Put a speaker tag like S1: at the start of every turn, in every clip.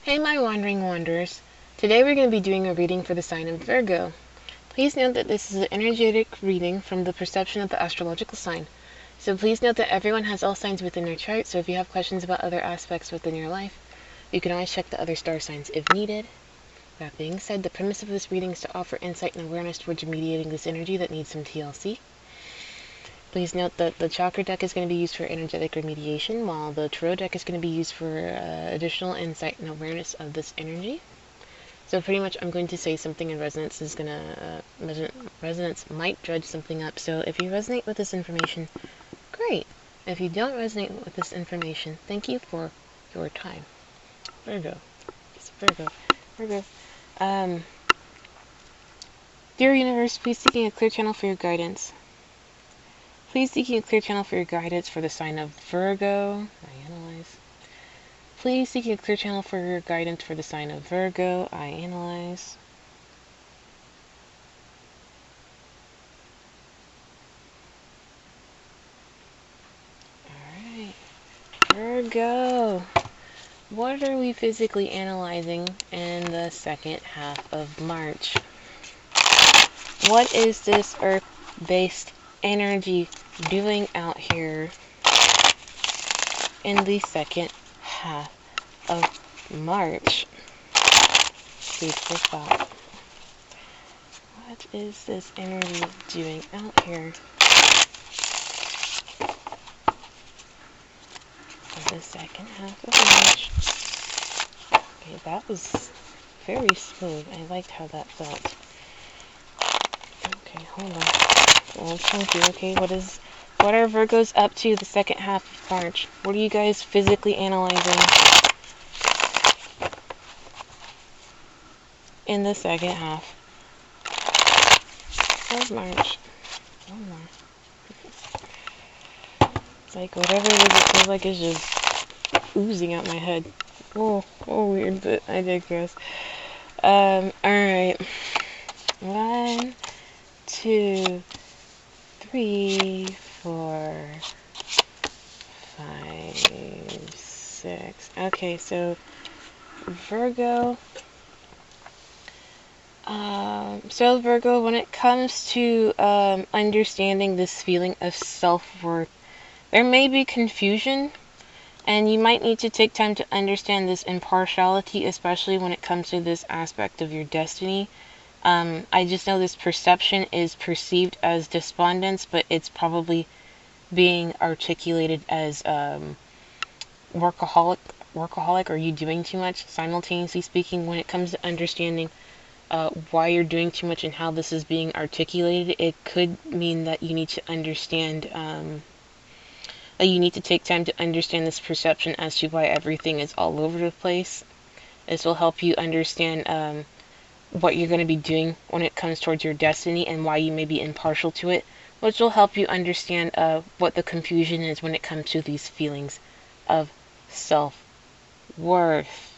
S1: Hey my wandering wanderers, today we're going to be doing a reading for the sign of Virgo. Please note that this is an energetic reading from the perception of the astrological sign. So please note that everyone has all signs within their chart, so if you have questions about other aspects within your life, you can always check the other star signs if needed. That being said, the premise of this reading is to offer insight and awareness towards remediating this energy that needs some TLC. Please note that the chakra deck is going to be used for energetic remediation, while the tarot deck is going to be used for additional insight and awareness of this energy. So pretty much I'm going to say something and resonance is going to, resonance might dredge something up. So if you resonate with this information, great. If you don't resonate with this information, thank you for your time. Virgo. It's Virgo. Virgo. Dear Universe, please seeking a clear channel for your guidance. Please seeking a clear channel for your guidance for the sign of Virgo. I analyze. Please seeking a clear channel for your guidance for the sign of Virgo. I analyze. Alright. Virgo. What are we physically analyzing in the second half of March? What is this earth-based energy doing out here in the second half of March? Food for thought. What is this energy doing out here in the second half of March? Okay, that was very smooth. I liked how that felt. Okay, hold on. Well, thank you. Okay, what are Virgos up to the second half of March? What are you guys physically analyzing in the second half of March? One more. It's like whatever it is, it feels like it's just oozing out my head. Oh, weird, but I digress. Alright. 1, 2, 3, 4, 5, 6. Okay, so Virgo. Virgo, when it comes to understanding this feeling of self-worth, there may be confusion, and you might need to take time to understand this impartiality, especially when it comes to this aspect of your destiny. I just know this perception is perceived as despondence, but it's probably being articulated as workaholic, or you doing too much. Simultaneously speaking, when it comes to understanding why you're doing too much and how this is being articulated, it could mean that you need to understand, that you need to take time to understand this perception as to why everything is all over the place. This will help you understand what you're going to be doing when it comes towards your destiny and why you may be impartial to it, which will help you understand what the confusion is when it comes to these feelings of self-worth.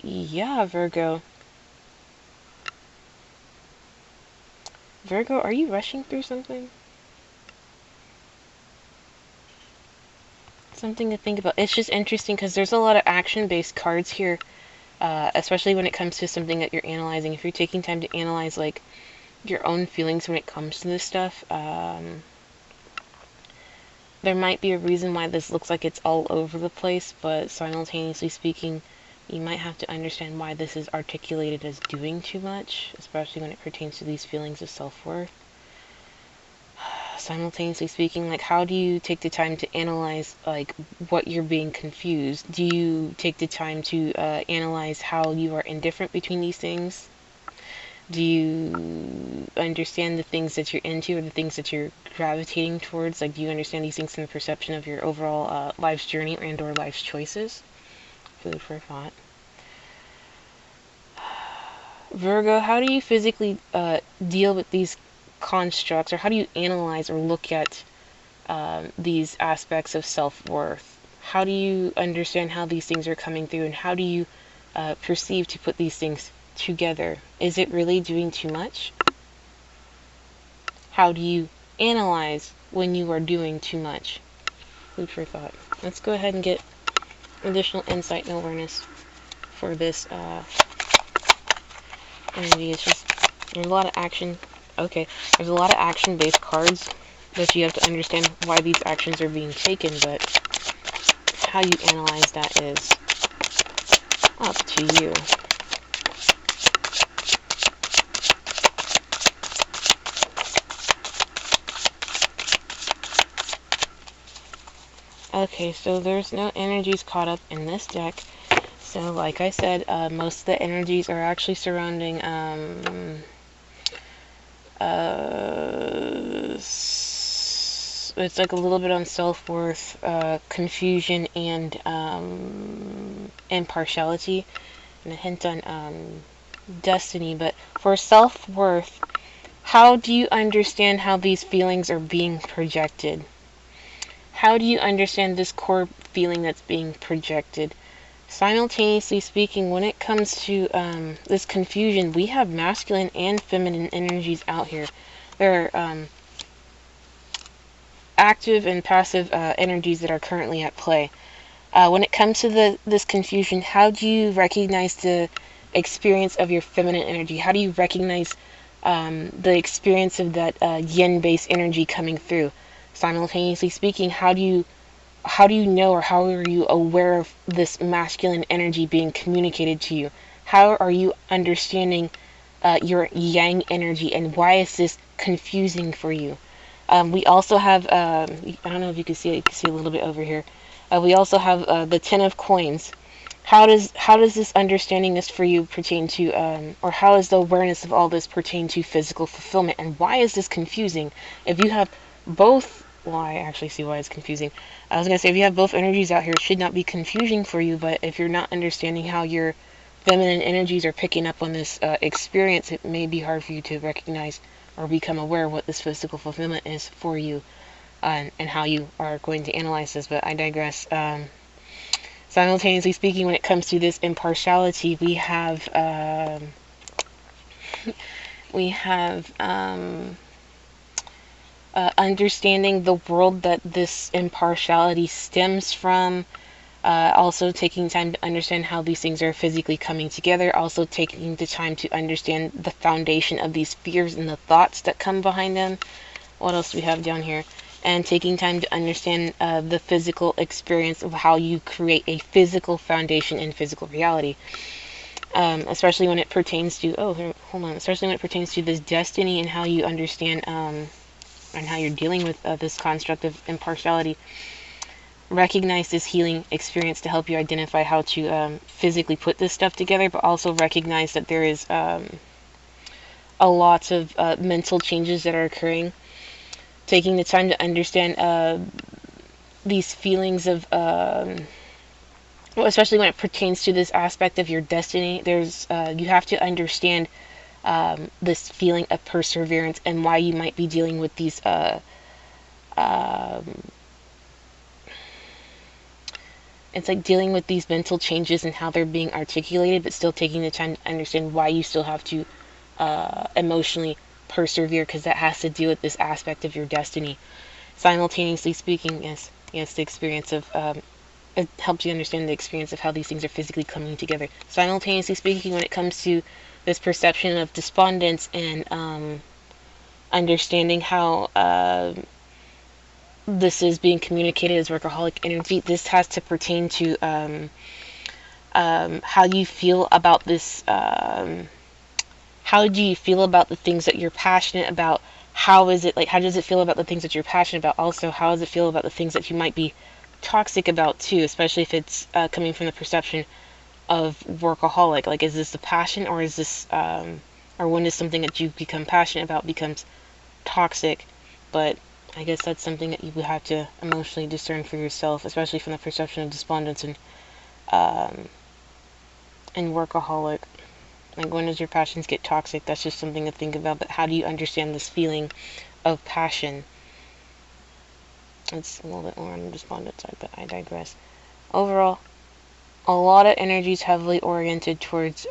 S1: Yeah, Virgo. Virgo, are you rushing through something? Something to think about. It's just interesting because there's a lot of action-based cards here, especially when it comes to something that you're analyzing. If you're taking time to analyze, like, your own feelings when it comes to this stuff, there might be a reason why this looks like it's all over the place, but simultaneously speaking, you might have to understand why this is articulated as doing too much, especially when it pertains to these feelings of self-worth. Simultaneously speaking, like, how do you take the time to analyze, like, what you're being confused? Do you take the time to analyze how you are indifferent between these things? Do you understand the things that you're into or the things that you're gravitating towards? Like, do you understand these things from the perception of your overall life's journey and or life's choices? Food for thought. Virgo, how do you physically deal with these constructs, or how do you analyze or look at these aspects of self-worth? How do you understand how these things are coming through, and how do you perceive to put these things together? Is it really doing too much? How do you analyze when you are doing too much? Food for thought. Let's go ahead and get additional insight and awareness for this energy. It's just, there's a lot of action. Okay, there's a lot of action-based cards that you have to understand why these actions are being taken, but how you analyze that is up to you. Okay, so there's no energies caught up in this deck. So, like I said, most of the energies are actually surrounding it's like a little bit on self-worth, confusion, and impartiality, and a hint on destiny. But for self-worth, how do you understand how these feelings are being projected? How do you understand this core feeling that's being projected? Simultaneously speaking, when it comes to this confusion, we have masculine and feminine energies out here. There are active and passive energies that are currently at play. When it comes to this confusion, how do you recognize the experience of your feminine energy? How do you recognize the experience of that yin-based energy coming through? Simultaneously speaking, how do you know, or how are you aware of this masculine energy being communicated to you? How are you understanding your yang energy, and why is this confusing for you? We also have, I don't know if you can see it, you can see a little bit over here. We also have the Ten of Coins. How does this understanding this for you pertain to, or how does the awareness of all this pertain to physical fulfillment, and why is this confusing? If you have both, well, I actually see why it's confusing. I was going to say, if you have both energies out here, it should not be confusing for you, but if you're not understanding how your feminine energies are picking up on this experience, it may be hard for you to recognize or become aware of what this physical fulfillment is for you, and how you are going to analyze this, but I digress. Simultaneously speaking, when it comes to this impartiality, we have understanding the world that this impartiality stems from, also taking time to understand how these things are physically coming together, also taking the time to understand the foundation of these fears and the thoughts that come behind them. What else do we have down here? And taking time to understand the physical experience of how you create a physical foundation in physical reality. Especially when it pertains to, especially when it pertains to this destiny, and how you understand and how you're dealing with this construct of impartiality. Recognize this healing experience to help you identify how to physically put this stuff together, but also recognize that there is a lot of mental changes that are occurring. Taking the time to understand these feelings of, especially when it pertains to this aspect of your destiny, there's you have to understand this feeling of perseverance, and why you might be dealing with these it's like dealing with these mental changes and how they're being articulated, but still taking the time to understand why you still have to emotionally persevere, because that has to do with this aspect of your destiny. Simultaneously speaking, yes, the experience of it helps you understand the experience of how these things are physically coming together. Simultaneously speaking, when it comes to this perception of despondence, and understanding how this is being communicated as workaholic energy, this has to pertain to how you feel about this. How do you feel about the things that you're passionate about? How does it feel about the things that you're passionate about? Also, how does it feel about the things that you might be toxic about too, especially if it's coming from the perception of workaholic? Like, is this a passion, or is this or when is something that you become passionate about becomes toxic? But I guess that's something that you would have to emotionally discern for yourself, especially from the perception of despondence and workaholic. Like, when does your passions get toxic? That's just something to think about. But how do you understand this feeling of passion? It's a little bit more on the despondent side, but I digress. Overall, a lot of energy is heavily oriented towards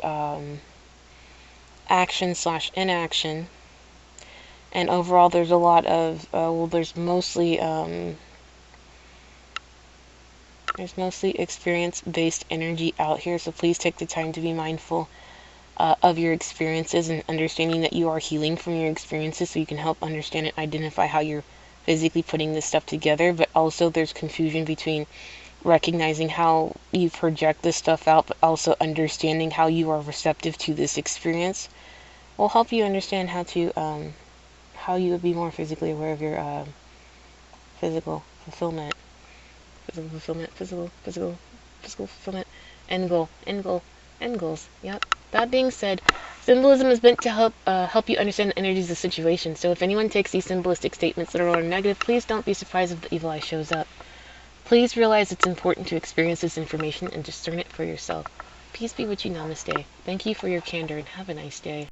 S1: action/inaction. And overall, there's a lot of, there's mostly There's mostly experience-based energy out here, so please take the time to be mindful of your experiences and understanding that you are healing from your experiences, so you can help understand and identify how you're physically putting this stuff together. But also there's confusion between recognizing how you project this stuff out, but also understanding how you are receptive to this experience will help you understand how you would be more physically aware of your physical fulfillment. Physical fulfillment, end goals. Yep. That being said, symbolism is meant to help you understand the energies of the situation. So if anyone takes these symbolistic statements literal or negative, please don't be surprised if the evil eye shows up. Please realize it's important to experience this information and discern it for yourself. Peace be with you. Namaste. Thank you for your candor and have a nice day.